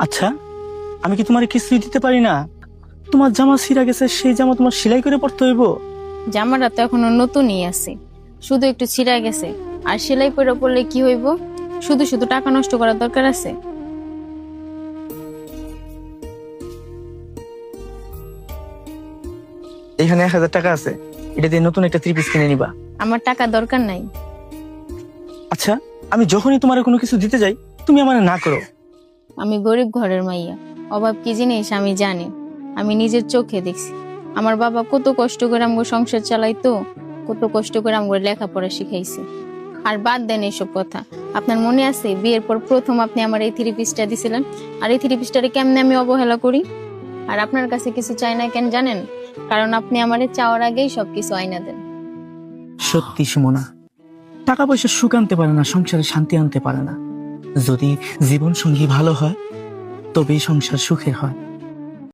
আচ্ছা, আমি কি তোমার কিছুই দিতে পারি না? তোমার জামা ছিঁড়া গেছে, সেই জামা তোমার সেলাই করে পরতে হইব? জামাটা তো এখনো নতুনই আছে, শুধু একটু ছিঁড়া গেছে। আর সেলাই করে পড়লে কি হইব? শুধু শুধু টাকা নষ্ট করার দরকার আছে? এখানে 1000 টাকা আছে, এটা দিয়ে নতুন একটা থ্রি পিস কিনে নিবা। আমার টাকা দরকার নাই। আচ্ছা, আমি যখনই তোমার কোনো কিছু দিতে যাই তুমি আমার না করো। আমি গরিব ঘরের মাইয়া, অভাব কি জিনিস আমি জানি। আমি নিজের চোখে দেখছি আমার বাবা কত কষ্ট করে আমগো সংসার চালাইতো, কত কষ্ট করে আমগো লেখাপড়া শিখাইছে। আর বাদ দেন এইসব কথা। আপনার মনে আছে বিয়ের পর প্রথম আপনি আমার এই থ্রি পিসটা দিছিলেন? আর এই থ্রি পিসটারে কেমনে আমি অবহেলা করি? আর আপনার কাছে কিছু চাই না কেন জানেন? কারণ আপনি আমারে চাওয়ার আগেই সবকিছু আইনা দেন। সত্যি সুমনা, টাকা পয়সা সুখ আনতে পারে না, সংসারে শান্তি আনতে পারে না। যদি জীবন সঙ্গী ভালো হয় তবেই সংসার সুখের হয়।